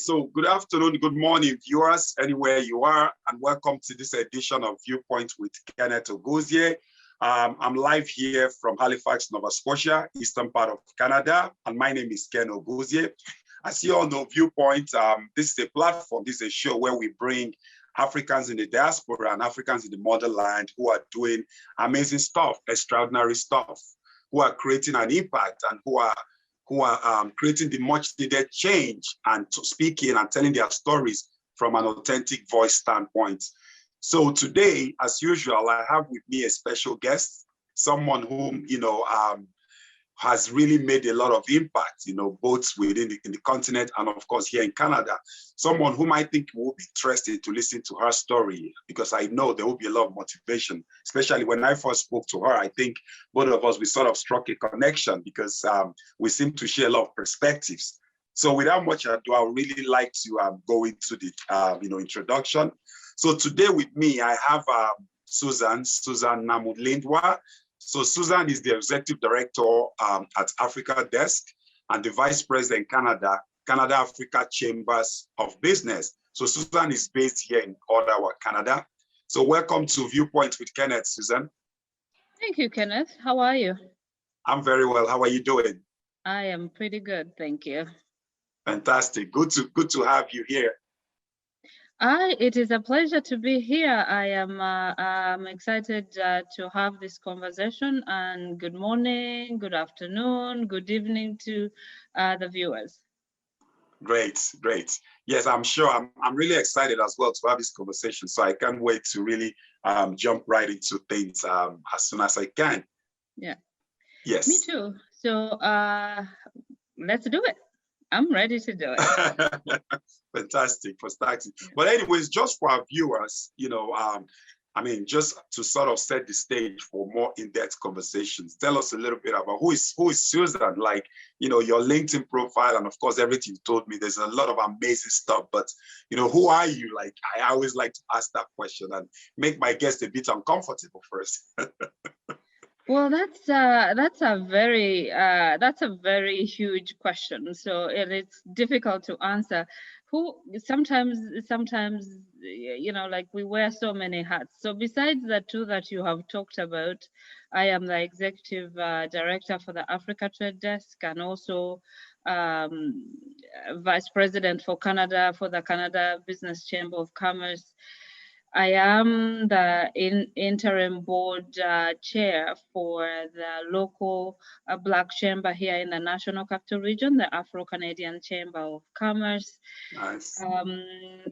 so good afternoon, good morning, viewers, anywhere you are, and welcome to this edition of Viewpoint with Kenneth Oguzie. I'm live here from Halifax, Nova Scotia, eastern part of Canada, and my name is Ken Oguzie. As you all know, Viewpoint, this is a platform, this is a show where we bring Africans in the diaspora and Africans in the motherland who are doing amazing stuff, extraordinary stuff, who are creating an impact and who are creating the much needed change and speaking and telling their stories from an authentic voice standpoint. So today, as usual, I have with me a special guest, someone whom, has really made a lot of impact, both within in the continent and of course here in Canada. Someone whom I think will be interested to listen to her story, because I know there will be a lot of motivation, especially when I first spoke to her. I think both of us, we sort of struck a connection because we seem to share a lot of perspectives. So without much ado, I would really like to go into the introduction. So today with me, I have Susan Namulindwa. So Susan is the Executive Director at Africa Desk and the Vice President Canada Africa Chambers of Business. So Susan is based here in Ottawa, Canada. So welcome to Viewpoint with Kenneth, Susan. Thank you, Kenneth. How are you? I'm very well. How are you doing? I am pretty good, thank you. Fantastic. Good to have you here. It is a pleasure to be here. I am I'm excited to have this conversation, and good morning, good afternoon, good evening to the viewers. Great. Yes, I'm sure. I'm really excited as well to have this conversation. So I can't wait to really jump right into things as soon as I can. Yeah. Yes. Me too. So let's do it. I'm ready to do it. Fantastic. But anyways, just for our viewers, just to sort of set the stage for more in-depth conversations, tell us a little bit about who is Susan, like, your LinkedIn profile, and of course, everything you told me, there's a lot of amazing stuff, but, who are you? Like, I always like to ask that question and make my guest a bit uncomfortable first. Well, that's a very huge question. So it's difficult to answer. Sometimes, like, we wear so many hats. So besides the two that you have talked about, I am the Executive Director for the Africa Trade Desk and also Vice President for Canada for the Canada Business Chamber of Commerce. I am the interim board chair for the local Black chamber here in the National Capital Region, the Afro-Canadian Chamber of Commerce. Nice.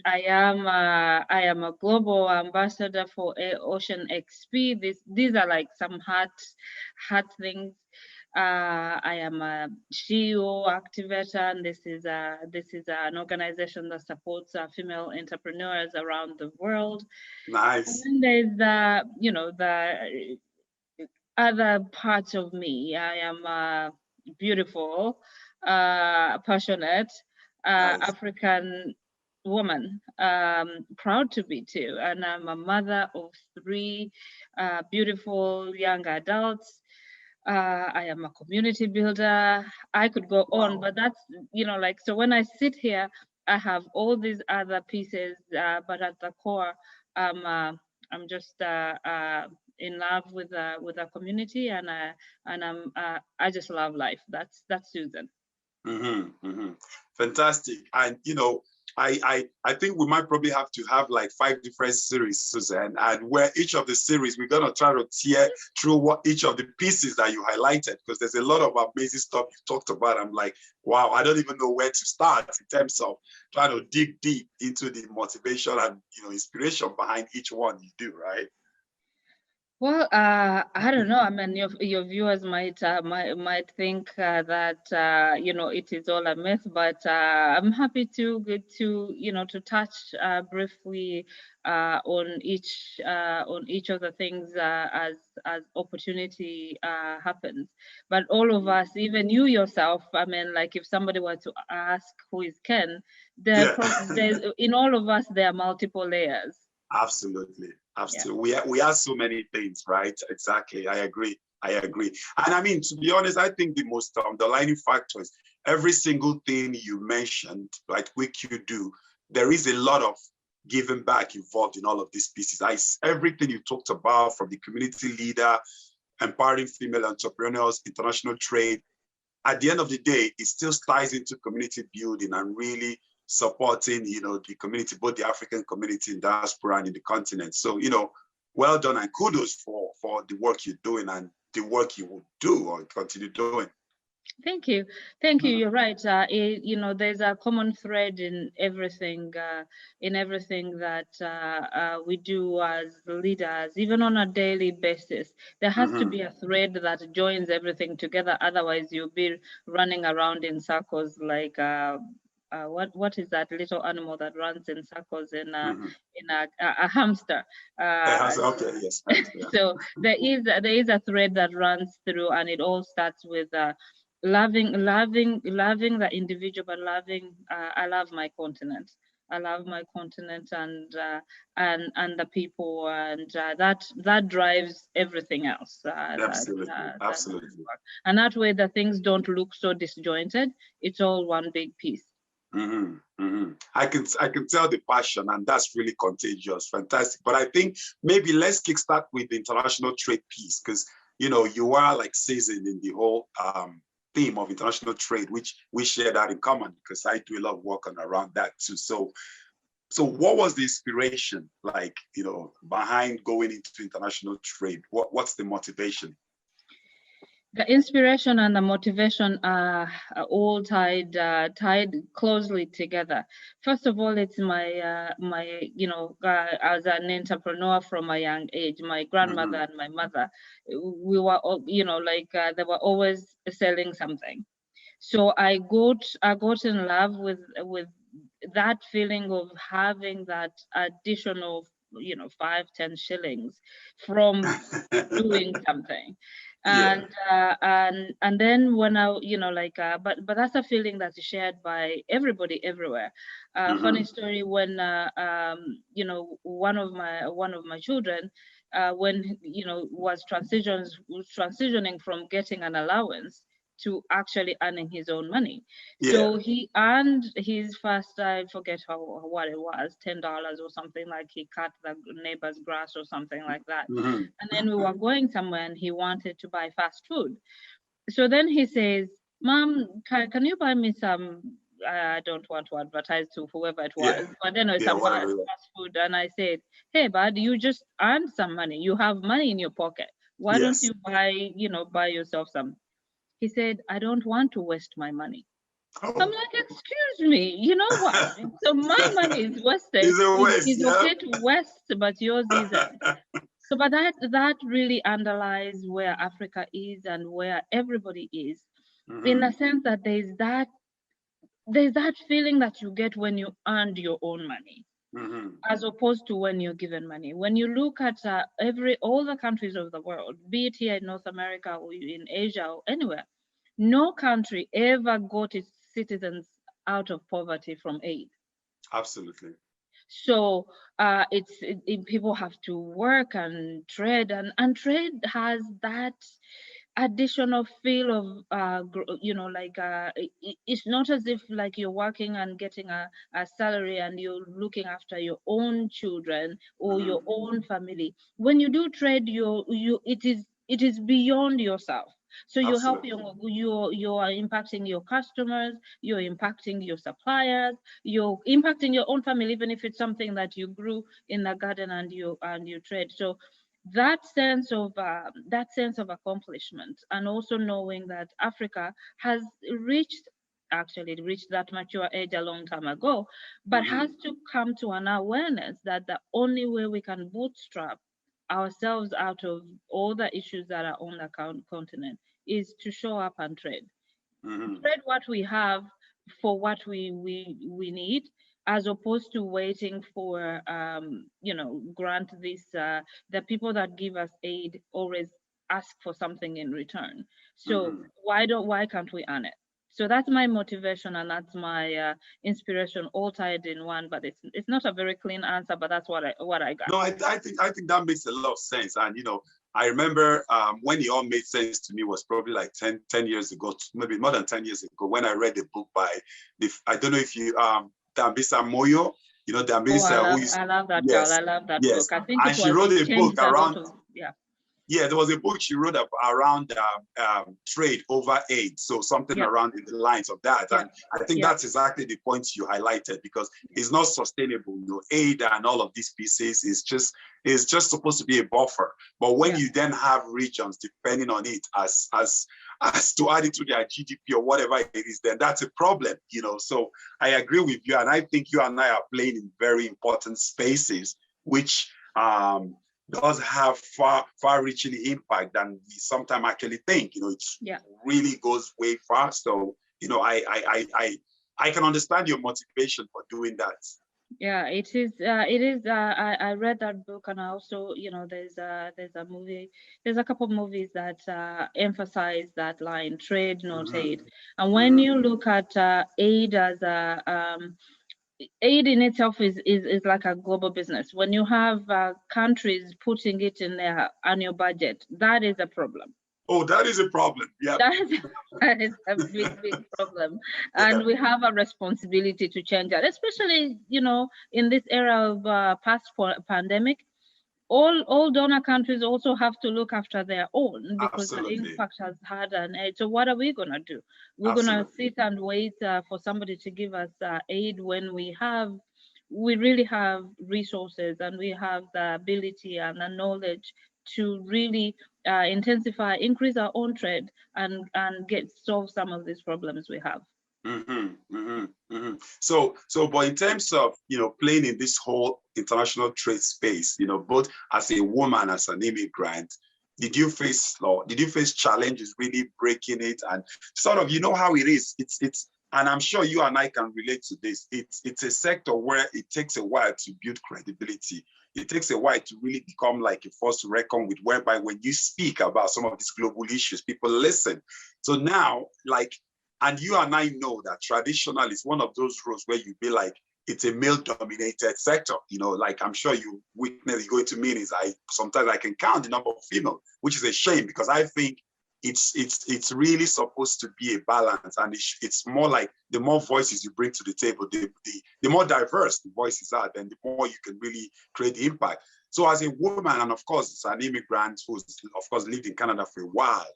I am a global ambassador for Ocean XP. These are like some hot things. I am a CEO activator, and this is an organization that supports female entrepreneurs around the world. Nice. And then there's the other parts of me. I am a beautiful, passionate Nice. African woman, proud to be too, and I'm a mother of 3 beautiful young adults. I am a community builder. I could go on, but that's, so when I sit here, I have all these other pieces, but at the core, I'm just in love with the community, and I just love life. That's Susan. Fantastic. And I think we might probably have to have like 5 different series, Susan, and where each of the series we're gonna try to tear through what each of the pieces that you highlighted, because there's a lot of amazing stuff you talked about. I'm like, wow, I don't even know where to start in terms of trying to dig deep into the motivation and inspiration behind each one you do, right? Well, I don't know. I mean, your viewers might think that it is all a myth, but I'm happy to touch briefly on each of the things as opportunity happens. But all of us, even you yourself, I mean, like, if somebody were to ask who is Ken, in all of us there are multiple layers. Absolutely. Yeah. We have so many things, right? Exactly. I agree. And I mean, to be honest, I think the most underlying factor is every single thing you mentioned, like which you do, there is a lot of giving back involved in all of these pieces. Everything you talked about, from the community leader, empowering female entrepreneurs, international trade, at the end of the day, it still ties into community building and really supporting, the community, both the African community in diaspora and in the continent. So, well done and kudos for the work you're doing and the work you will do or continue doing. Thank you. You're right. There's a common thread in everything that we do as leaders, even on a daily basis. There has to be a thread that joins everything together. Otherwise, you'll be running around in circles like what is that little animal that runs in circles in a hamster? Okay, yes. Yeah. So there is a thread that runs through, and it all starts with loving the individual, but I love my continent. I love my continent and the people, and that drives everything else. Absolutely. And that way, the things don't look so disjointed. It's all one big piece. I can tell the passion, and that's really contagious. Fantastic. But I think maybe let's kickstart with the international trade piece, because you are like seasoned in the whole theme of international trade, which we share that in common, because I do a lot of work around that too. So what was the inspiration like, behind going into international trade? What's the motivation? The inspiration and the motivation are all tied closely together. First of all, it's my as an entrepreneur from a young age. My grandmother and my mother, we were all, they were always selling something. So I got in love with that feeling of having that additional 5-10 shillings from doing something. And then when I but that's a feeling that's shared by everybody everywhere. Funny story, when one of my children when was transitioning from getting an allowance to actually earning his own money. So he earned his first, I forget what it was, $10 or something, like he cut the neighbor's grass or something like that. And then we were going somewhere and he wanted to buy fast food. So then he says, Mom, can you buy me some, I don't want to advertise to whoever it was, but then it's some fast food. And I said, hey, bud, you just earned some money. You have money in your pocket. Why don't you buy yourself some? He said, I don't want to waste my money. I'm like, excuse me, you know what? So my money is wasted. It's okay to waste, but yours isn't. So, but that really underlies where Africa is and where everybody is, in the sense that there's that feeling that you get when you earned your own money. As opposed to when you're given money. When you look at all the countries of the world, be it here in North America or in Asia or anywhere, no country ever got its citizens out of poverty from aid. Absolutely. So people have to work and trade, and trade has that additional feel of it's not as if like you're working and getting a salary and you're looking after your own children or your own family. When you do trade, it is beyond yourself. So you help you are impacting your customers, you're impacting your suppliers, you're impacting your own family, even if it's something that you grew in the garden and you trade. So that sense of accomplishment, and also knowing that Africa has reached that mature age a long time ago, but has to come to an awareness that the only way we can bootstrap ourselves out of all the issues that are on the continent is to show up and trade. Trade what we have for what we need, as opposed to waiting for grant this. The people that give us aid always ask for something in return. So why can't we earn it? So that's my motivation and that's my inspiration, all tied in one. But it's not a very clean answer, but that's what I got. No, I think that makes a lot of sense. And I remember when it all made sense to me was probably like 10 years ago, maybe more than 10 years ago, when I read a book by, I don't know if you, Dambisa Moyo, you know, Dambisa, who is, I love that girl. yes, I love that yes. book. I think And she wrote a book changed a lot around, of, yeah. Yeah, there was a book she wrote around trade over aid. So something around in the lines of that. And I think that's exactly the point you highlighted, because it's not sustainable. You know, aid and all of these pieces is just supposed to be a buffer. But when you then have regions depending on it as to add it to their GDP or whatever it is, then that's a problem, you know. So I agree with you. And I think you and I are playing in very important spaces, which does have far-reaching impact than we sometimes actually think. You know, it really goes way far. So, you know, I can understand your motivation for doing that. Yeah, it is. I read that book, and I also, you know, there's a movie. There's a couple of movies that emphasize that line: trade, not aid. And when you look at aid as a aid in itself is like a global business. When you have countries putting it in their annual budget, that is a problem. Oh, that is a problem. Yeah, that is a big problem, and we have a responsibility to change that, especially, you know, in this era of pandemic. All donor countries also have to look after their own, because the impact has had an aid. So what are we going to do? We're going to sit and wait for somebody to give us aid when we really have resources, and we have the ability and the knowledge to really increase our own trade and solve some of these problems we have. So, but in terms of, you know, playing in this whole international trade space, you know, both as a woman, as an immigrant, did you face challenges really breaking it? And sort of, you know how it is. It's and I'm sure you and I can relate to this. It's a sector where it takes a while to build credibility. It takes a while to really become like a force to reckon with, whereby when you speak about some of these global issues, people listen. So now, like, and you and I know that traditional is one of those roles where you be like, it's a male-dominated sector. You know, like, I'm sure you witness, you go into meetings, sometimes I can count the number of female, which is a shame, because I think it's really supposed to be a balance. And it's more like the more voices you bring to the table, the more diverse the voices are, then the more you can really create the impact. So as a woman, and of course, as an immigrant who's, of course, lived in Canada for a while,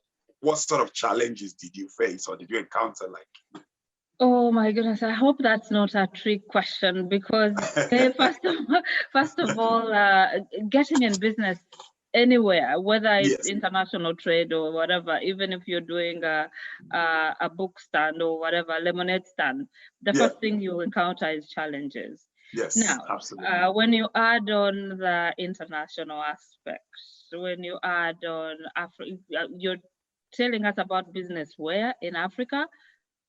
what sort of challenges did you face or did you encounter? Like, oh my goodness, I hope that's not a trick question, because first of all, getting in business anywhere, whether it's international trade or whatever, even if you're doing a book stand or whatever, lemonade stand, the first thing you encounter is challenges. Yes, now, absolutely. When you add on the international aspects, when you add on Africa, you're telling us about business where in Africa?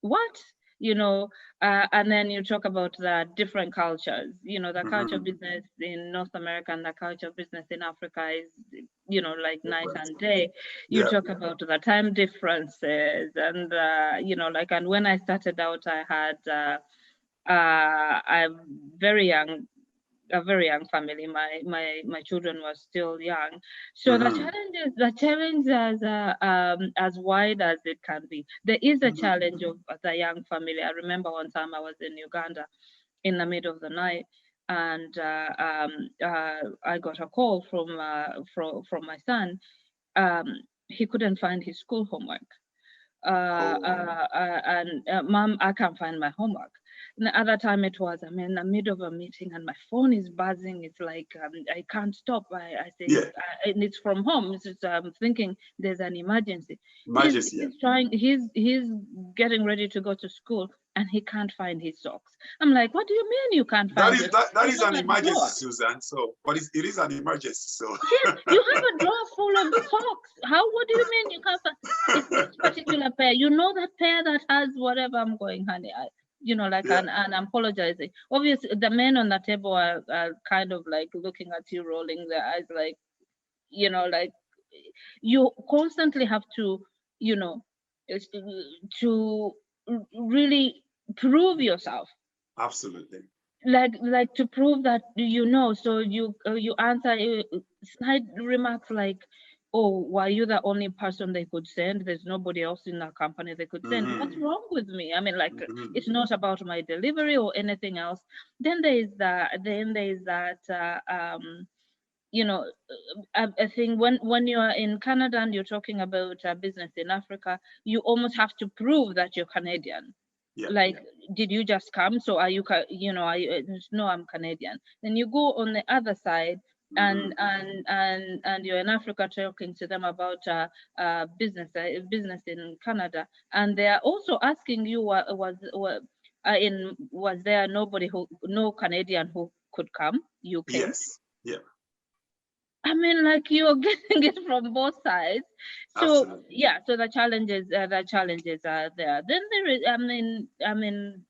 What? You know, and then you talk about the different cultures. You know, the culture business in North America and the culture business in Africa is, you know, like night and day. You talk about the time differences, and you know, like, and when I started out, I had a very young family. My children were still young, so the challenge is as wide as it can be. There is a challenge of the young family. I remember one time I was in Uganda in the middle of the night, and I got a call from my son. He couldn't find his school homework. Mom, I can't find my homework. And the other time it was, I'm in the middle of a meeting and my phone is buzzing. It's like, I can't stop. I say, and it's from home. It's just, I'm thinking there's an emergency. He's getting ready to go to school and he can't find his socks. I'm like, what do you mean you can't find it? That is an emergency, Susan. So, but it is an emergency. So yes, you have a drawer full of socks. What do you mean you can't find? It's this particular pair. You know that pair that has whatever. I'm going, honey. You know, like, and I'm apologizing. Obviously, the men on the table are kind of like looking at you, rolling their eyes, like, you know, like, you constantly have to, you know, to really prove yourself. Absolutely. Like to prove that, you know. So you answer slight remarks like, oh, were you the only person they could send? There's nobody else in the company they could send. What's Mm-hmm. wrong with me? I mean, like, Mm-hmm. it's not about my delivery or anything else. Then there is that, you know, I think when you're in Canada and you're talking about business in Africa, you almost have to prove that you're Canadian. Yeah. Like, did you just come? So are you, you know, are you, no, I'm Canadian. Then you go on the other side, Mm-hmm. and you're in Africa talking to them about business in Canada, and they are also asking you, was there no Canadian who could come? You came. Yes. Yeah. I mean, like, you're getting it from both sides. So Absolutely. yeah, so the challenges are there. Then there is, I mean,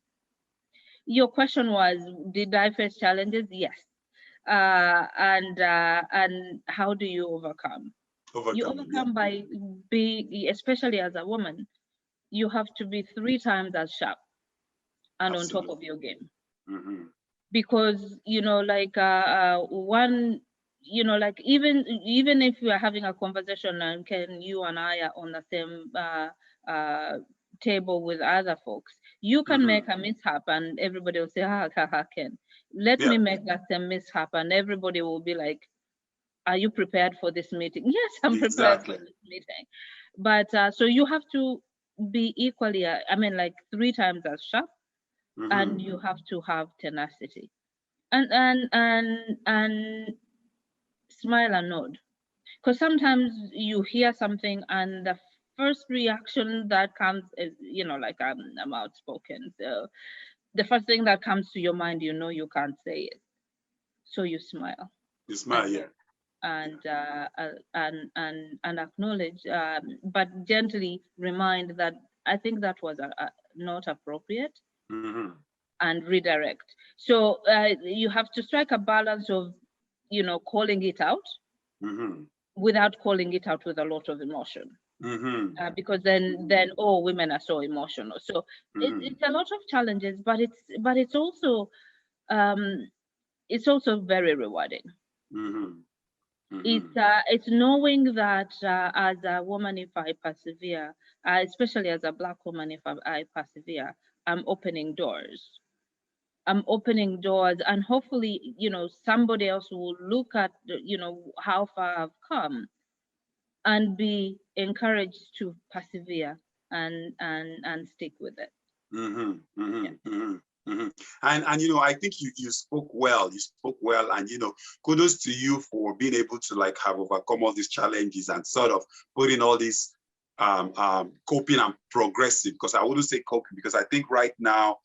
your question was, did I face challenges? Yes. And how do you overcome? You Overcome them. Yeah. overcome by being, especially as a woman, you have to be 3 times as sharp and on top of Absolutely. your game. Mm-hmm. Because, you know, like, one, you know, like, even if we are having a conversation and you and I are on the same table with other folks, you can Mm-hmm. make a mishap and everybody will say, ha ha, Ken, let Yeah. me make that same mishap, and everybody will be like, are you prepared for this meeting? Yes, I'm prepared for Exactly. this meeting. But so you have to be equally, I mean, like, 3 times as sharp, and Mm-hmm. you have to have tenacity, and smile and nod, because sometimes you hear something and the first reaction that comes is, you know, like, I'm outspoken, so the first thing that comes to your mind, you know, you can't say it, so you smile You smile. and Yeah. nod Yeah. and acknowledge, but gently remind that I think that was not appropriate, Mm-hmm. and redirect. So you have to strike a balance of, you know, calling it out Mm-hmm. without calling it out with a lot of emotion. Mm-hmm. Because then, oh, women are so emotional. So Mm-hmm. it's a lot of challenges, but um, it's also very rewarding. Mm-hmm. Mm-hmm. It's knowing that, as a woman, if I persevere, especially as a Black woman, if I persevere, I'm opening doors. I'm opening doors, and hopefully, you know, somebody else will look at, you know, how far I've come, and be encouraged to persevere and stick with it. Mm-hmm. Mm-hmm. Yeah. Mm-hmm. Mm-hmm. And you know, I think you spoke well. You spoke well, and you know, kudos to you for being able to like have overcome all these challenges and sort of putting all these coping and progressive. Because I wouldn't say coping, because I think right now,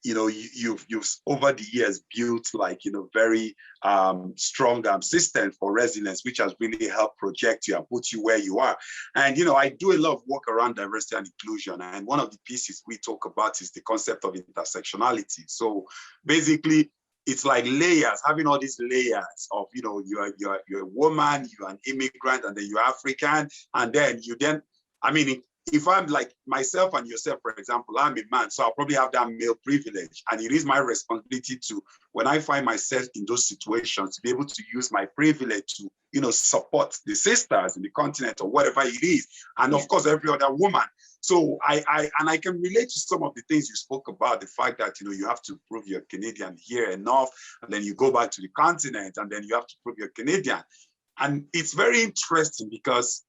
you know, you've over the years built like, you know, very strong system for resilience, which has really helped project you and put you where you are. And you know, I do a lot of work around diversity and inclusion, and one of the pieces we talk about is the concept of intersectionality. So basically, it's like layers, having all these layers of, you know, you're a woman, you're an immigrant, and then you're African, and then I mean, if I'm like myself and yourself, for example, I'm a man, so I'll probably have that male privilege. And it is my responsibility to, when I find myself in those situations, to be able to use my privilege to, you know, support the sisters in the continent or whatever it is. And Yeah. of course, every other woman. So I can relate to some of the things you spoke about, the fact that, you know, you have to prove you're Canadian here enough, and then you go back to the continent, and then you have to prove you're Canadian. And it's very interesting because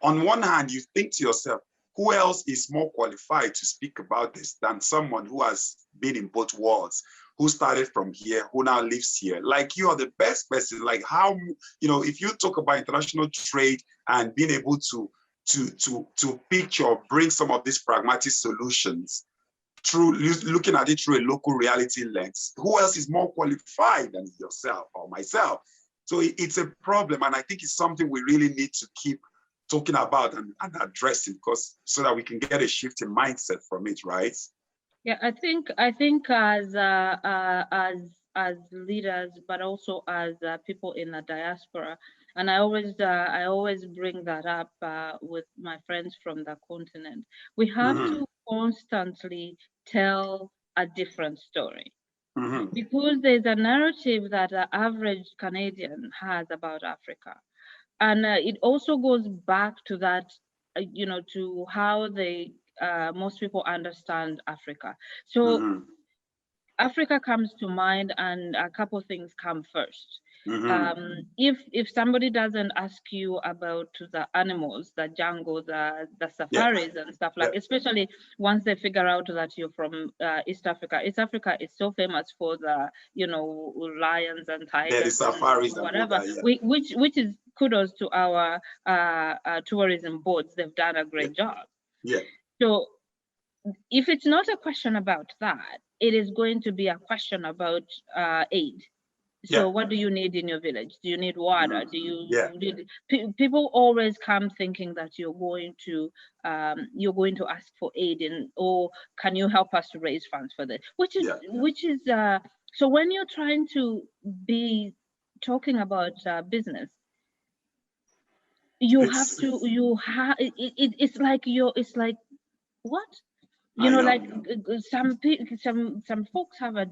on one hand, you think to yourself, who else is more qualified to speak about this than someone who has been in both worlds, who started from here, who now lives here? Like, you are the best person. Like, how, you know, if you talk about international trade and being able to picture, bring some of these pragmatic solutions through looking at it through a local reality lens, who else is more qualified than yourself or myself? So it's a problem, and I think it's something we really need to keep talking about and addressing, because so that we can get a shift in mindset from it, right? Yeah, I think as leaders, but also as people in the diaspora, and I always bring that up with my friends from the continent. We have Mm-hmm. to constantly tell a different story, Mm-hmm. because there's a narrative that the average Canadian has about Africa. And it also goes back to that, to how most people understand Africa. So Africa comes to mind, and a couple things come first. If somebody doesn't ask you about the animals, the jungle, the safaris and stuff like, especially once they figure out that you're from East Africa. East Africa is so famous for the lions and tigers, the safaris and whatever. And which is kudos to our tourism boards. They've done a great job. So if it's not a question about that, it is going to be a question about aid. So what do you need in your village? Do you need water? Do you need, people always come thinking that you're going to ask for aid, or can you help us to raise funds for this? Which is so when you're trying to be talking about business, it's like what? Like some folks have a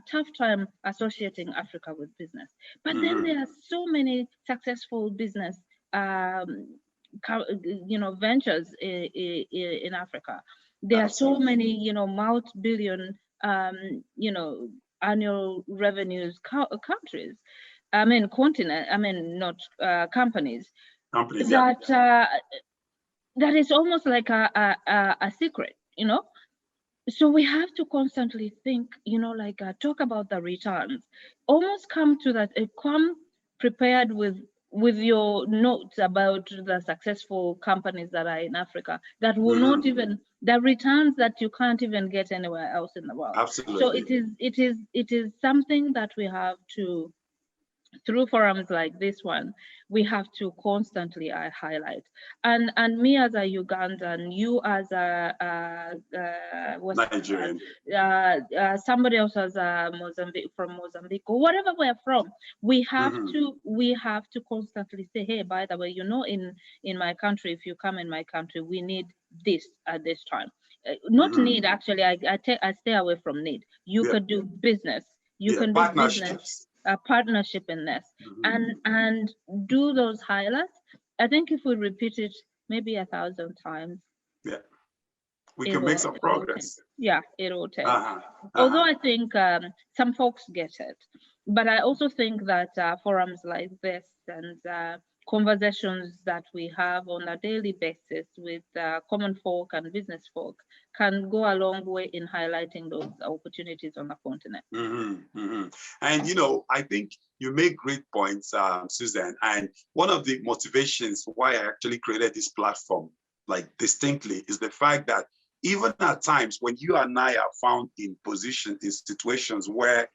tough time associating Africa with business. But then there are so many successful business ventures in Africa. There are so many multi-billion annual revenues countries. I mean continent. I mean not companies. That is almost like a secret, So we have to constantly think, talk about the returns. Almost come to that. Come prepared with your notes about the successful companies that are in Africa that will not even the returns that you can't even get anywhere else in the world. Absolutely. So it is something that we have to, through forums like this one, we have to constantly highlight. And me as a Ugandan, you as a Nigerian, somebody else as a Mozambique, or whatever we're from, we have to constantly say, hey, by the way, in my country, if you come in my country, we need this at this time. Not need, actually. I stay away from need. You could do business. You can do business. A partnership in this, and do those highlights. I think if we repeat it maybe 1,000 times, we can make some progress. It will take. Although I think some folks get it, but I also think that forums like this and conversations that we have on a daily basis with common folk and business folk can go a long way in highlighting those opportunities on the continent. And I think you make great points, Susan. And one of the motivations why I actually created this platform, like distinctly, is the fact that even at times when you and I are found in situations where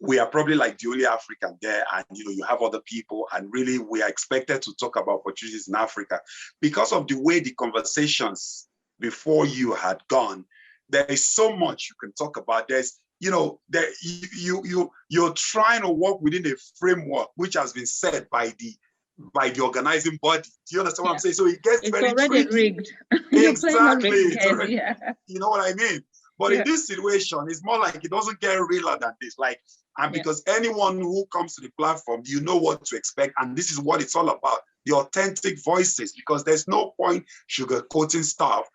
we are probably like the only African there, and you have other people, and really we are expected to talk about opportunities in Africa. Because of the way the conversations before you had gone, there is so much you can talk about. There's you're trying to work within a framework which has been set by the organizing body. Do you understand what I'm saying? So it gets very tricky. Rigged. Exactly. It's already, you know what I mean? But in this situation, it's more like it doesn't get realer than this. Because anyone who comes to the platform, you know what to expect. And this is what it's all about, the authentic voices, because there's no point sugarcoating stuff,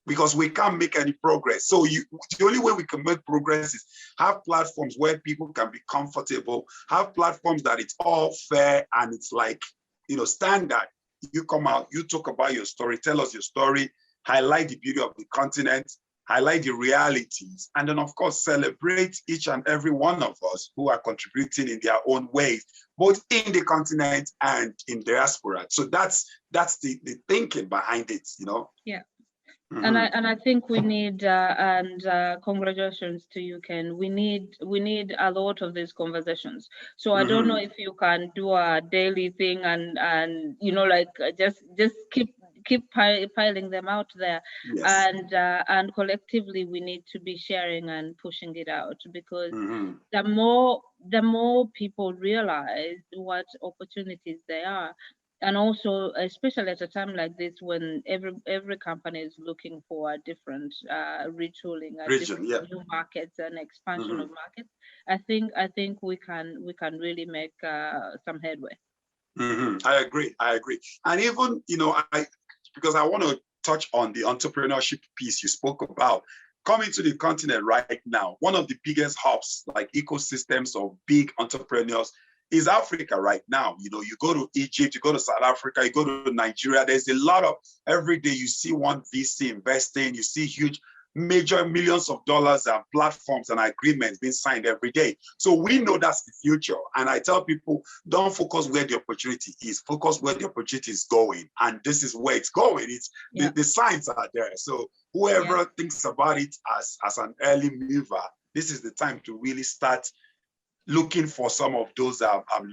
because we can't make any progress. So the only way we can make progress is have platforms where people can be comfortable, have platforms that it's all fair and it's like, standard. You come out, you talk about your story, tell us your story, highlight the beauty of the continent, highlight the realities, and then of course celebrate each and every one of us who are contributing in their own ways, both in the continent and in diaspora. So that's the thinking behind it, Yeah. And I think we need and congratulations to you, Ken. We need a lot of these conversations. So I don't know if you can do a daily thing and just keep piling them out there. Yes. And collectively we need to be sharing and pushing it out, because the more people realize what opportunities there are, and also, especially at a time like this when every company is looking for a different retooling, a Region, different yeah. new markets and expansion Mm-hmm. of markets. I think we can really make some headway. Mm-hmm. I agree. And even, because I want to touch on the entrepreneurship piece you spoke about. Coming to the continent right now, one of the biggest hubs, like ecosystems of big entrepreneurs, is Africa right now. You go to Egypt, you go to South Africa, you go to Nigeria. There's a lot of, every day you see one VC investing, you see huge major millions of dollars and platforms and agreements being signed every day. So we know that's the future. And I tell people, don't focus where the opportunity is, focus where the opportunity is going. And this is where it's going. It's the signs are there. So whoever thinks about it as an early mover, this is the time to really start looking for some of those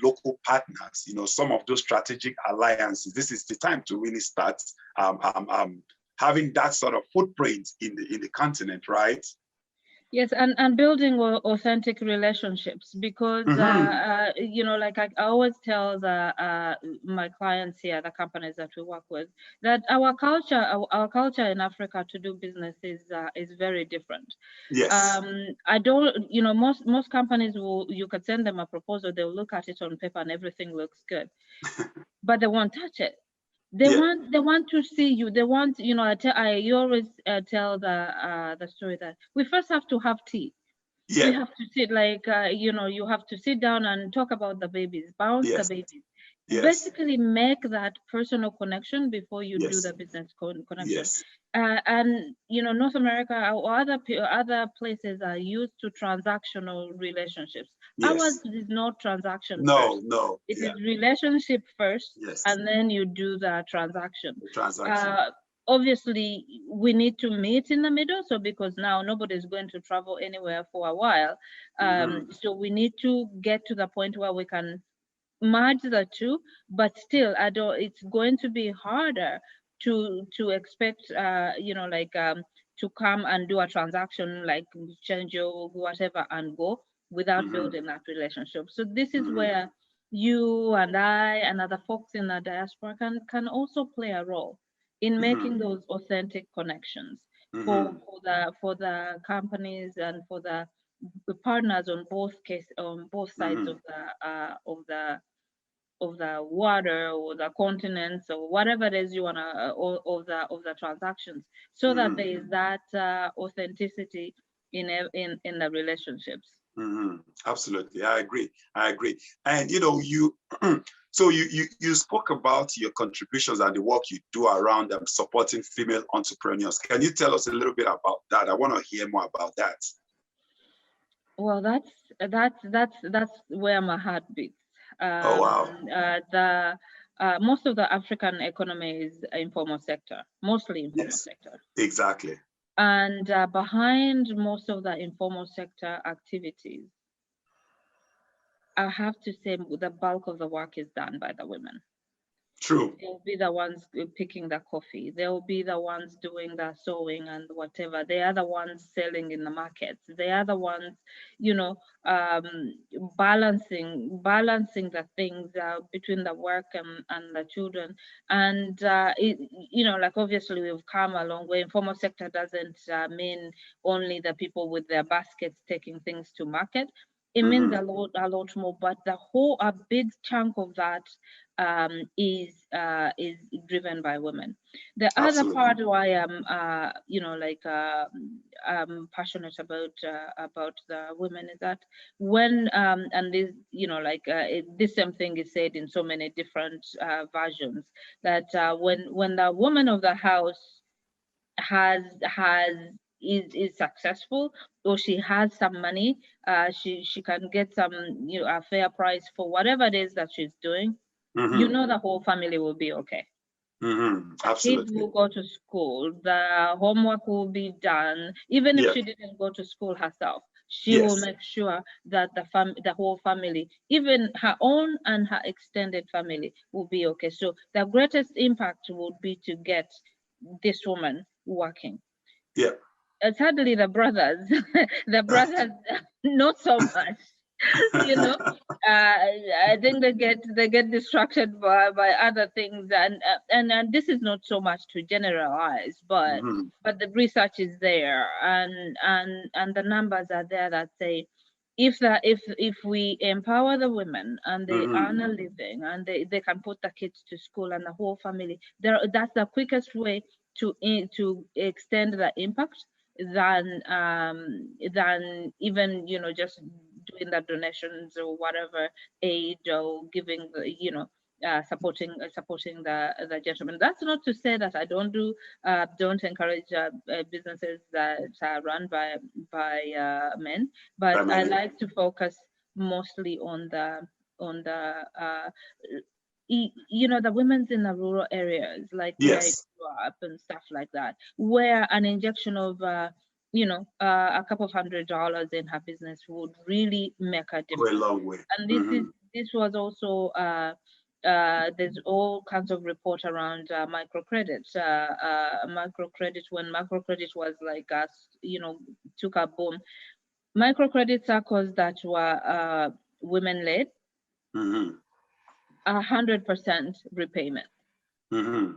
local partners, some of those strategic alliances. This is the time to really start having that sort of footprint in the continent, right? Yes, and building authentic relationships, because like I always tell my clients here, the companies that we work with, that our culture in Africa to do business is very different. Yes. I don't, most companies you could send them a proposal, they'll look at it on paper and everything looks good, but they won't touch it. They want to see you. They want, I always tell the story that we first have to have tea. We have to sit you have to sit down and talk about the babies, bounce the babies. Basically make that personal connection before you do the business connection. And North America or other places are used to transactional relationships. Ours is not transaction first. No. It is relationship first, and then you do the transaction. Obviously, we need to meet in the middle. So because now nobody's going to travel anywhere for a while, so we need to get to the point where we can merge the two. But still, it's going to be harder to expect to come and do a transaction, like change your whatever and go, without building that relationship. So this is where you and I and other folks in the diaspora can also play a role in making those authentic connections for the companies and for the partners on both sides of the water or the continents or whatever it is you want to of the transactions, so that there is that authenticity in the relationships. Absolutely, I agree. And you so you spoke about your contributions and the work you do around supporting female entrepreneurs. Can you tell us a little bit about that? I want to hear more about that. Well, that's where my heart beats. Oh wow. Most of the African economy is informal sector, mostly informal sector. Exactly. And behind most of the informal sector activities, I have to say the bulk of the work is done by the women. True. They'll be the ones picking the coffee. They'll be the ones doing the sewing and whatever. They are the ones selling in the markets. They are the ones, balancing the things between the work and the children. And obviously we've come a long way. Informal sector doesn't mean only the people with their baskets taking things to market. It means a lot more, but a big chunk of that is driven by women. The other part why I'm passionate about the women is that when and this this same thing is said in so many different versions, that when the woman of the house is successful, or she has some money, she can get some a fair price for whatever it is that she's doing, the whole family will be okay. Absolutely. Kids will go to school, the homework will be done. Even if she didn't go to school herself, she will make sure that the whole family, even her own and her extended family, will be okay. So the greatest impact would be to get this woman working. Sadly, the brothers not so much. you know, I think they get distracted by other things, and this is not so much to generalize, but Mm-hmm. the research is there, and the numbers are there that say if we empower the women and they Mm-hmm. earn a living and they can put the kids to school and the whole family, that's the quickest way to extend the impact than even just doing the donations or whatever aid or giving supporting the gentleman. That's not to say that I don't encourage businesses that are run by men, but I Primarily. like to focus mostly on the the women's in the rural areas, like where I Yes, grew up and stuff like that, where an injection of a couple of $100 in her business would really make a go a difference. long way. And Mm-hmm. this was also there's all kinds of report around microcredit. Microcredit, when microcredit was like took a boom. Microcredit circles that were women led, Mm-hmm. 100% repayment. Mm-hmm.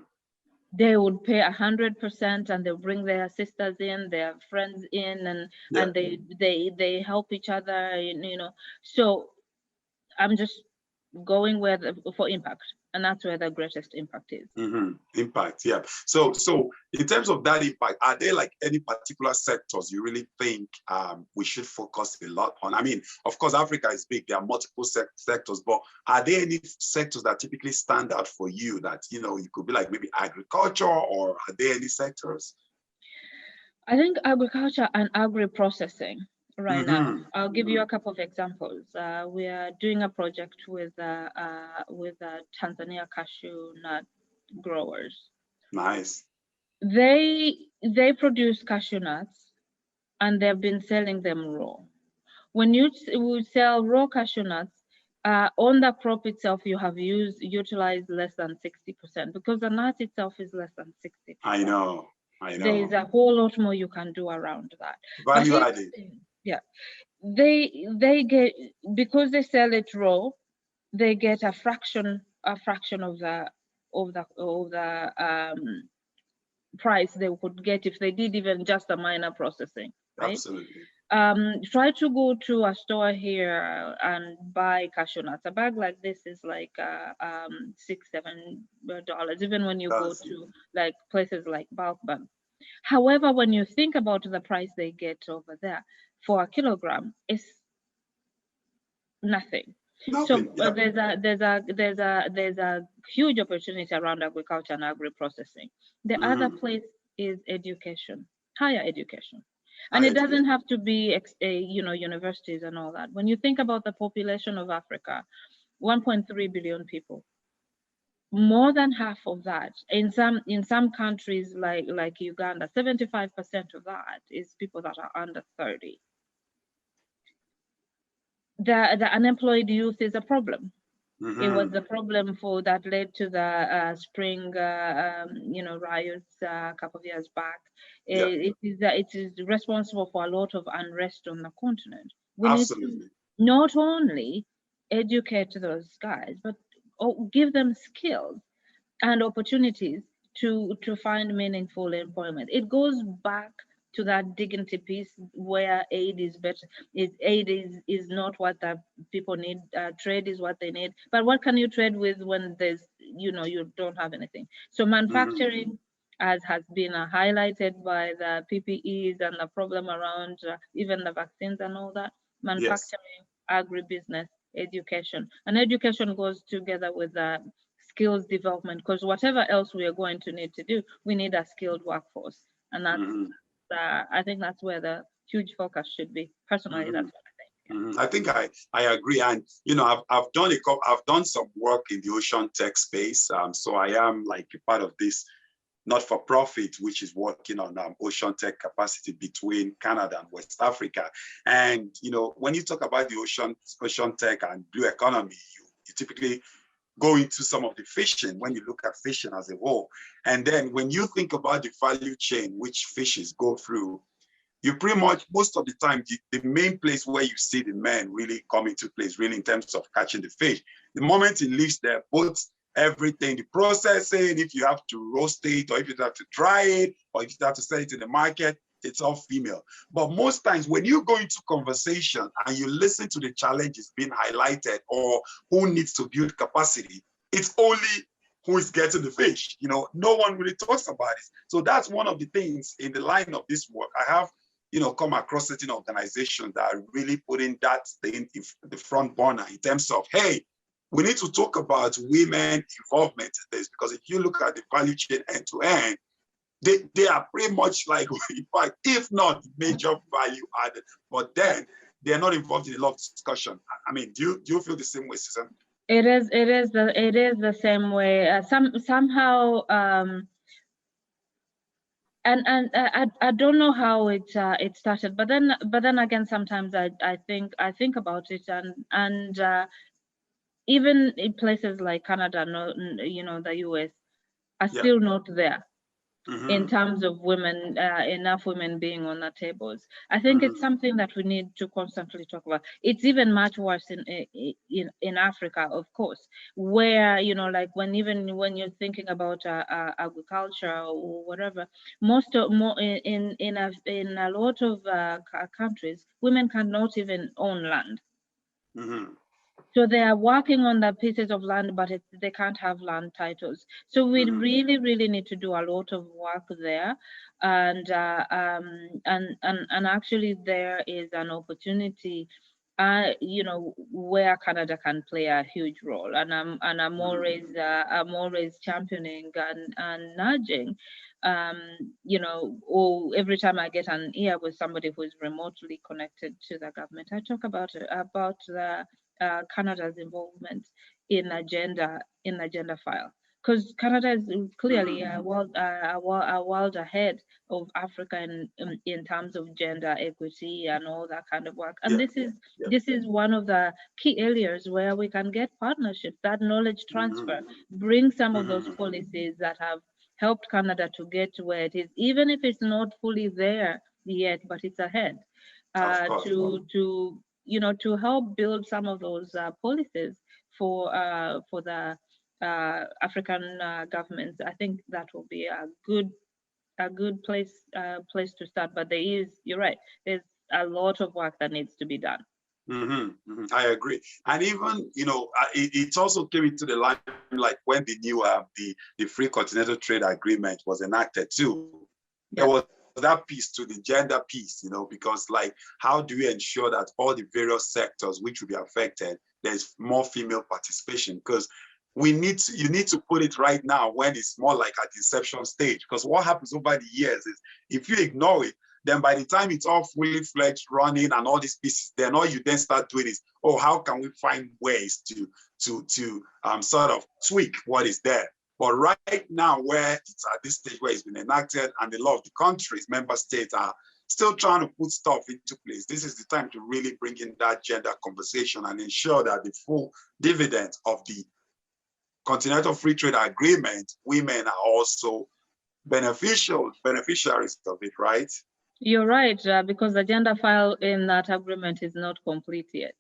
They would pay 100%, and they'll bring their sisters in, their friends in, Yeah. and they help each other. So I'm just going for impact, and that's where the greatest impact is. Mm-hmm. Impact, yeah. So in terms of that impact, are there like any particular sectors you really think we should focus a lot on? I mean, of course, Africa is big. There are multiple sectors, but are there any sectors that typically stand out for you that, you could be like maybe agriculture, or are there any sectors? I think agriculture and agri-processing right now. Mm-hmm. I'll give you Mm-hmm. a couple of examples. We are doing a project with Tanzania cashew nut growers. Nice. They produce cashew nuts, and they've been selling them raw. When you would sell raw cashew nuts, on the crop itself, you have utilized less than 60%, because the nut itself is less than 60%. I know. I There is know. a whole lot more you can do around that. But Value here's the added. thing, yeah, they get, because they sell it raw, they get a fraction of the price they would get if they did even just a minor processing, right? Absolutely. Try to go to a store here and buy cashew nuts. A bag like this is like $6-7, even when you go That's to like places like Bulk Bank. However, when you think about the price they get over there for a kilogram, it's nothing. So nothing. Yeah. there's a huge opportunity around agriculture and agri-processing. The other Mm-hmm. place is education, higher education. And Higher it doesn't education. have to be universities and all that. When you think about the population of Africa, 1.3 billion people, more than half of that in some countries like Uganda, 75% of that is people that are under 30. The unemployed youth is a problem. It was Mm-hmm. the problem that led to the spring riots a couple of years back. Yeah. It is responsible for a lot of unrest on the continent. We need to Absolutely. not only educate those guys, but give them skills and opportunities to find meaningful employment. It goes back to that dignity piece where aid is better. Aid is not what the people need. Trade is what they need. But what can you trade with when you don't have anything? So Mm-hmm. manufacturing, as has been highlighted by the PPEs and the problem around even the vaccines and all that. Yes. Manufacturing, agribusiness, education, and education goes together with skills development, because whatever else we are going to need to do, we need a skilled workforce, and Mm-hmm. I think that's where the huge focus should be. Personally, Mm-hmm. that's what I think. I think I agree, and I've done some work in the ocean tech space. So I am like a part of this not for profit, which is working on ocean tech capacity between Canada and West Africa. And when you talk about the ocean tech and blue economy, you typically go into some of the fishing when you look at fishing as a whole. And then when you think about the value chain which fishes go through, you pretty much, most of the time, the main place where you see the men really come into place, really in terms of catching the fish. The moment it leaves there, both everything, the processing, if you have to roast it, or if you have to dry it, or if you have to sell it in the market, it's all female. But most times when you go into conversation and you listen to the challenges being highlighted or who needs to build capacity, it's only who is getting the fish. You know, no one really talks about it. So that's one of the things in the line of this work. I have, you know, come across certain organizations that are really putting that thing in the front burner in terms of, hey, we need to talk about women involvement in this, because if you look at the value chain end to end, they are pretty much like, in fact, if not major value added, but then they're not involved in a lot of discussion. I mean, do you feel the same way, Susan? It is the same way. Somehow, and I don't know how it started, but then again, sometimes I think about it, and even in places like Canada, you know, the US, are still not there. Mm-hmm. In terms of women, enough women being on the tables. I think it's something that we need to constantly talk about. It's even much worse in Africa, of course, where, you know, like when you're thinking about agriculture or whatever, in a lot of countries, women cannot even own land. Mm-hmm. So they are working on the pieces of land, but they can't have land titles. So we really, really need to do a lot of work there, and actually there is an opportunity, you know, where Canada can play a huge role, and I'm always championing and nudging. You know, every time I get an ear with somebody who is remotely connected to the government, I talk about the Canada's involvement in agenda file, because Canada is clearly a world ahead of Africa in terms of gender equity and all that kind of work. And this is one of the key areas where we can get partnerships, that knowledge transfer, bring some of those policies that have helped Canada to get to where it is, even if it's not fully there yet, but it's ahead. You know, to help build some of those policies for the African governments. I think that will be a good place to start. But you're right, there's a lot of work that needs to be done. I agree. And even, you know, it also came into the line like when the new the Free Continental Trade Agreement was enacted too. There was that piece to the gender piece, you know, because like, how do we ensure that all the various sectors which will be affected, there's more female participation? Because you need to put it right now when it's more like at the inception stage. Because what happens over the years is if you ignore it, then by the time it's all fully fledged running and all these pieces, then all you then start doing is, oh, how can we find ways to sort of tweak what is there? But right now, where it's at this stage where it's been enacted and a lot of the countries, member states are still trying to put stuff into place, this is the time to really bring in that gender conversation and ensure that the full dividends of the Continental Free Trade Agreement, women are also beneficiaries of it, right? You're right, because the gender file in that agreement is not complete yet.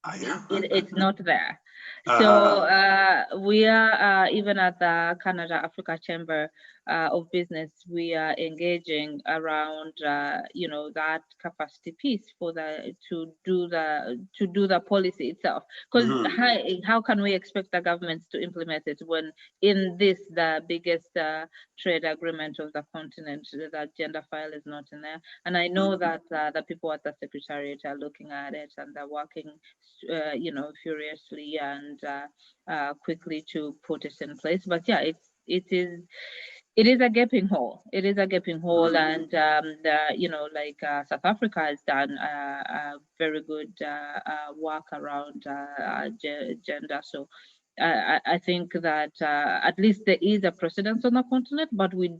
It's not there. So we are, even at the Canada Africa Chamber of Business, we are engaging around, you know, that capacity piece for to do the policy itself. Because how can we expect the governments to implement it when in the biggest trade agreement of the continent, that gender file is not in there? And I know that the people at the Secretariat are looking at it and they're working, you know, furiously and quickly to put it in place. But yeah, it is a gaping hole. It is a gaping hole, and you know, like South Africa has done a very good work around gender. So I think that at least there is a precedence on the continent, but we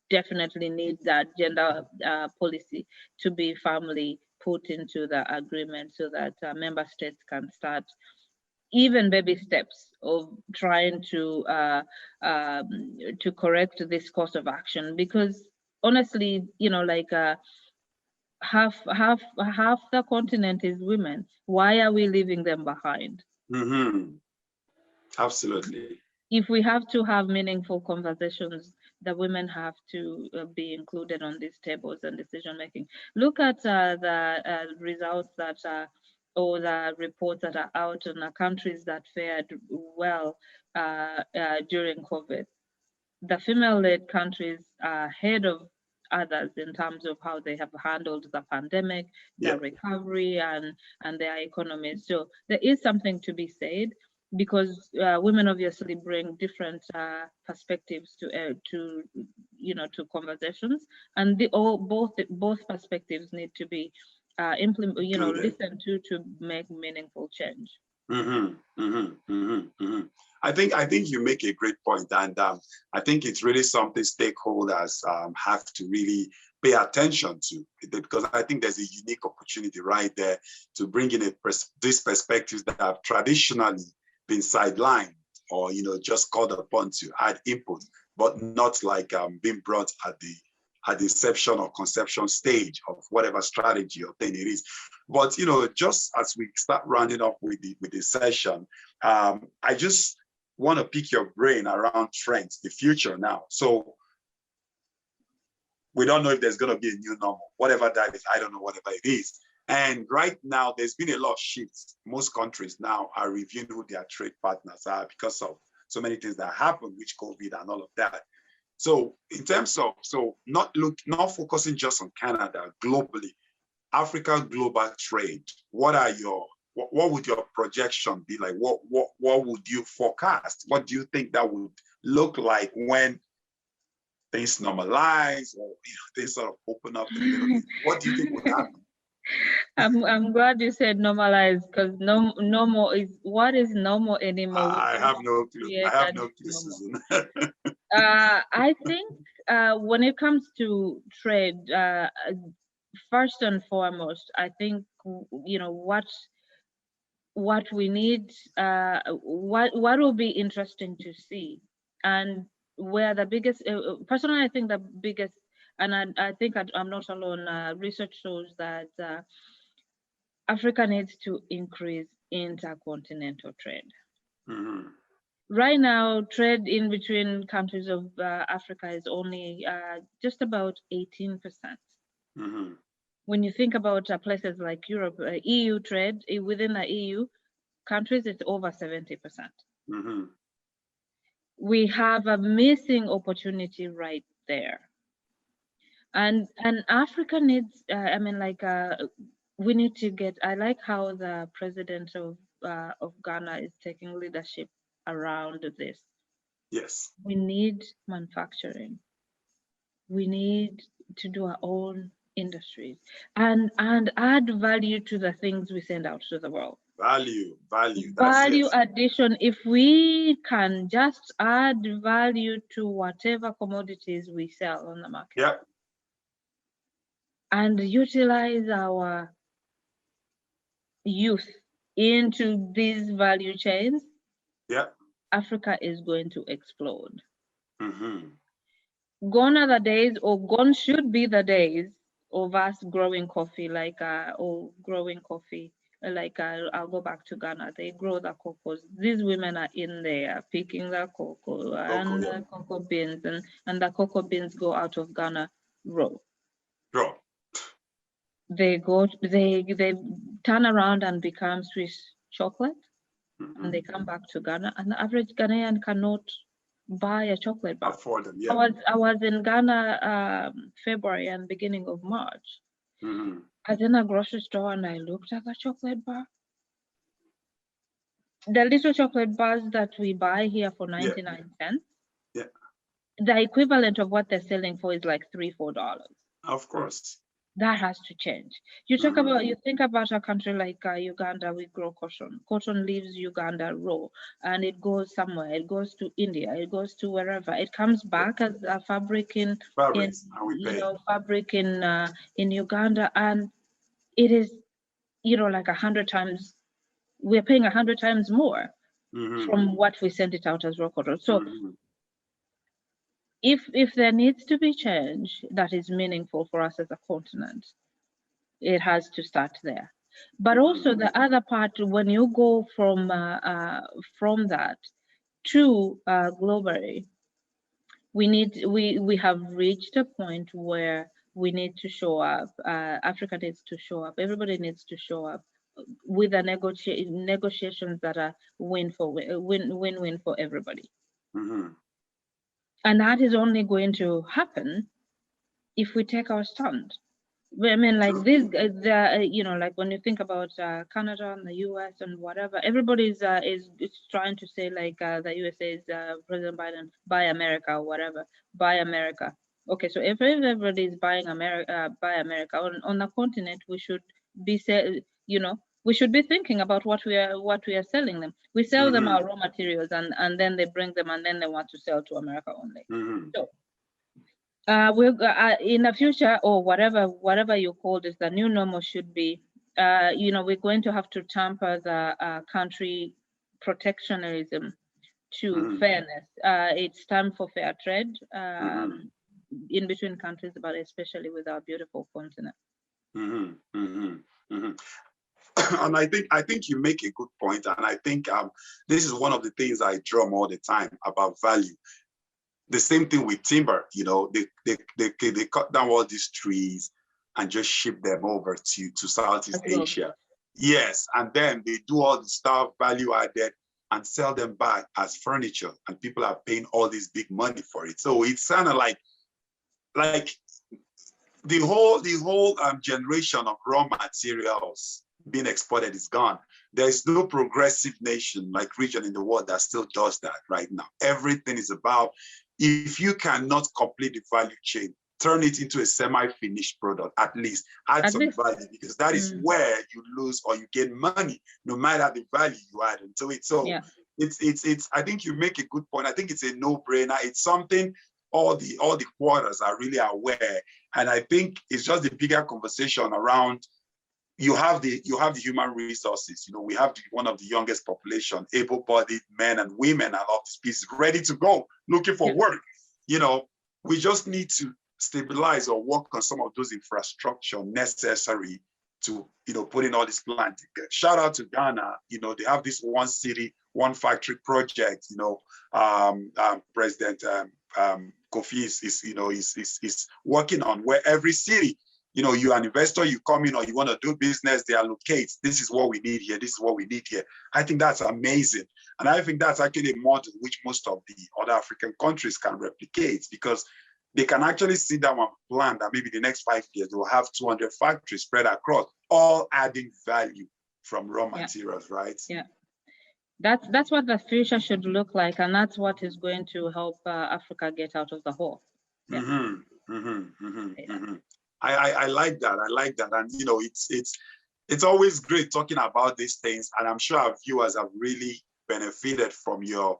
definitely need that gender policy to be firmly put into the agreement so that member states can start even baby steps of trying to correct this course of action. Because honestly, you know, like half the continent is women. Why are we leaving them behind? Absolutely. If we have to have meaningful conversations, the women have to be included on these tables and decision making. Look at the results that or the reports that are out in the countries that fared well during COVID. The female-led countries are ahead of others in terms of how they have handled the pandemic, the recovery, and their economies. So there is something to be said, because women obviously bring different perspectives to to conversations, and both perspectives need to be listened to make meaningful change. I think you make a great point, and I think it's really something stakeholders have to really pay attention to, because I think there's a unique opportunity right there to bring in these perspectives that have traditionally been sidelined or just called upon to add input, but not like being brought at the inception or conception stage of whatever strategy or thing it is. But just as we start rounding up with the session, I just want to pick your brain around trends, the future now. So we don't know if there's going to be a new normal, whatever that is. I don't know, whatever it is. And right now, there's been a lot of shifts. Most countries now are reviewing who their trade partners are because of so many things that happened with COVID and all of that. So in terms of, not focusing just on Canada, globally, Africa global trade, what would your projection be like? What would you forecast? What do you think that would look like when things normalize or things sort of open up a little bit? What do you think would happen? I'm glad you said normalize, because normal is, what is normal anymore? I have no clue. I have no clue, Susan. I think when it comes to trade, first and foremost, I think what we need, what will be interesting to see, and where the biggest, personally, I think the biggest, and I think I'm not alone, research shows that Africa needs to increase intercontinental trade. Right now, trade in between countries of Africa is only just about 18%. When you think about places like Europe, EU trade, within the EU countries, it's over 70%. We have a missing opportunity right there. And Africa needs, we need to get, I like how the president of Ghana is taking leadership around this. Yes. We need manufacturing. We need to do our own industries and add value to the things we send out to the world. Value. Value addition. If we can just add value to whatever commodities we sell on the market. Yeah. And utilize our youth into these value chains, Africa is going to explode. Gone are the days, or gone should be the days, of us growing coffee I'll go back to Ghana. They grow the cocos. These women are in there picking the cocoa and the cocoa beans, and the cocoa beans go out of Ghana raw. They turn around and become Swiss chocolate, and they come back to Ghana, and the average Ghanaian cannot buy a chocolate bar. Afford them, I was in Ghana February and beginning of March. I was in a grocery store and I looked at the chocolate bar. The little chocolate bars that we buy here for 99 cents. The equivalent of what they're selling for is like $3-4. Of course. That has to change. You think about a country like Uganda, we grow cotton. Cotton leaves Uganda raw, and it goes somewhere. It goes to India. It goes to wherever. It comes back as a fabric in Uganda, and it is, like 100 times. We're paying 100 times more from what we send it out as raw cotton. So. If there needs to be change that is meaningful for us as a continent, It has to start there. But also the other part, when you go from that to globally, we have reached a point where we need to show up. Africa needs to show up. Everybody needs to show up with the negotiations that are win-win for everybody. And that is only going to happen if we take our stand. I mean, like this, like when you think about Canada and the US and whatever, everybody is trying to say like the USA is President Biden, buy America or whatever, buy America. Okay, so if everybody is buying America, buy America on the continent, we should be we should be thinking about what we are selling them. We sell them our raw materials and then they bring them and then they want to sell to America only. So we're in the future, or whatever you call this, the new normal should be, we're going to have to temper the country protectionism to fairness. It's time for fair trade in between countries, but especially with our beautiful continent. And I think you make a good point, and I think this is one of the things I drum all the time about value. The same thing with timber, they cut down all these trees and just ship them over to Southeast Asia. Yes, and then they do all the stuff, value added, and sell them back as furniture, and people are paying all this big money for it. So it's kind of like the whole generation of raw materials being exported is gone. There's no progressive nation like region in the world that still does that right now. Everything is about, if you cannot complete the value chain, turn it into a semi-finished product, at least add some value, because that is where you lose or you gain money, no matter the value you add into it. So it's I think you make a good point. I think it's a no-brainer. It's something all the quarters are really aware. And I think it's just the bigger conversation around, you have the human resources. We have one of the youngest population, able-bodied men and women and all these pieces ready to go, looking for work. We just need to stabilize or work on some of those infrastructure necessary to, put in all this plan. Shout out to Ghana. They have this one city, one factory project. President Kofi is working on, where every city, you're an investor, you come in or you want to do business, they allocate, this is what we need here, this is what we need here. I think that's amazing. And I think that's actually a model which most of the other African countries can replicate, because they can actually sit down and plan that maybe the next 5 years, they'll have 200 factories spread across, all adding value from raw materials, right? Yeah. That's what the future should look like, and that's what is going to help Africa get out of the hole. Yeah. I like that. I like that. And, it's always great talking about these things. And I'm sure our viewers have really benefited from your,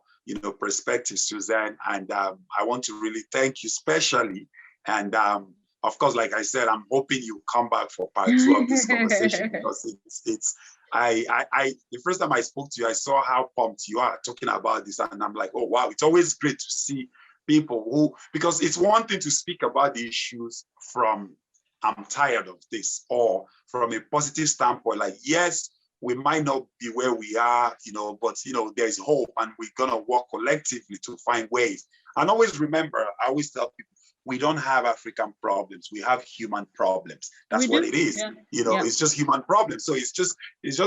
perspective, Susan. And I want to really thank you especially. And of course, like I said, I'm hoping you come back for part 2 of this conversation, because the first time I spoke to you, I saw how pumped you are talking about this. And I'm like, oh, wow, it's always great to see people who, because it's one thing to speak about the issues from, I'm tired of this, or from a positive standpoint, like, yes, we might not be where we are, but, there's hope, and we're going to work collectively to find ways. And always remember, I always tell people, we don't have African problems. We have human problems. That's what it is. Yeah. It's just human problems. So it's just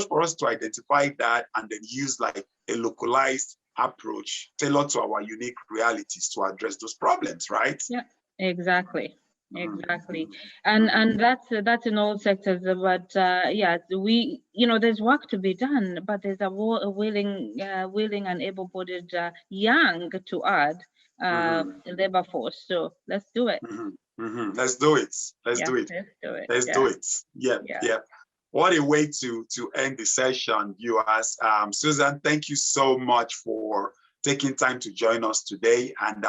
for us to identify that and then use like a localized approach tailored to our unique realities to address those problems, right? Yeah, exactly. And that's in all sectors, but we, there's work to be done, but there's a willing and able-bodied young to add labor force. So let's do it. Let's do it. Let's do it. Yeah. What a way to end the session, viewers. Susan, thank you so much for taking time to join us today. And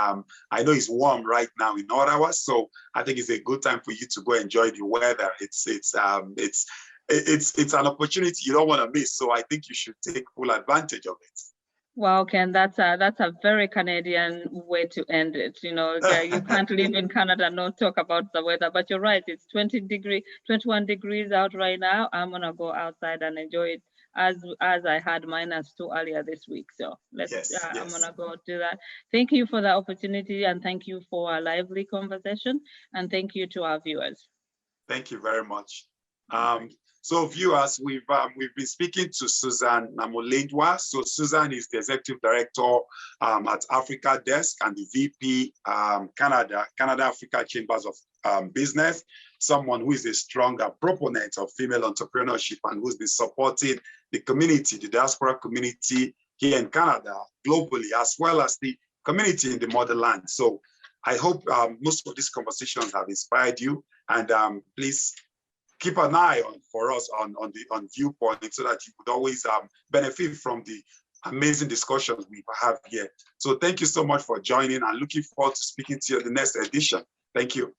I know it's warm right now in Ottawa, so I think it's a good time for you to go enjoy the weather. It's an opportunity you don't want to miss. So I think you should take full advantage of it. Wow, Ken, that's a very Canadian way to end it. You know, you can't live in Canada and not talk about the weather. But you're right, it's 21 degrees out right now. I'm gonna go outside and enjoy it as I had -2 earlier this week. So Yes, I'm yes. gonna go do that. Thank you for the opportunity, and thank you for a lively conversation, and thank you to our viewers. Thank you very much. So viewers, we've been speaking to Susan Namulindwa. So Susan is the Executive Director at Africa Desk and the VP Canada Africa Chambers of Business, someone who is a stronger proponent of female entrepreneurship and who's been supporting the community, the diaspora community here in Canada, globally, as well as the community in the motherland. So I hope most of these conversations have inspired you, and please keep an eye for us on Viewpoint so that you would always benefit from the amazing discussions we have here. So thank you so much for joining, and looking forward to speaking to you in the next edition. Thank you.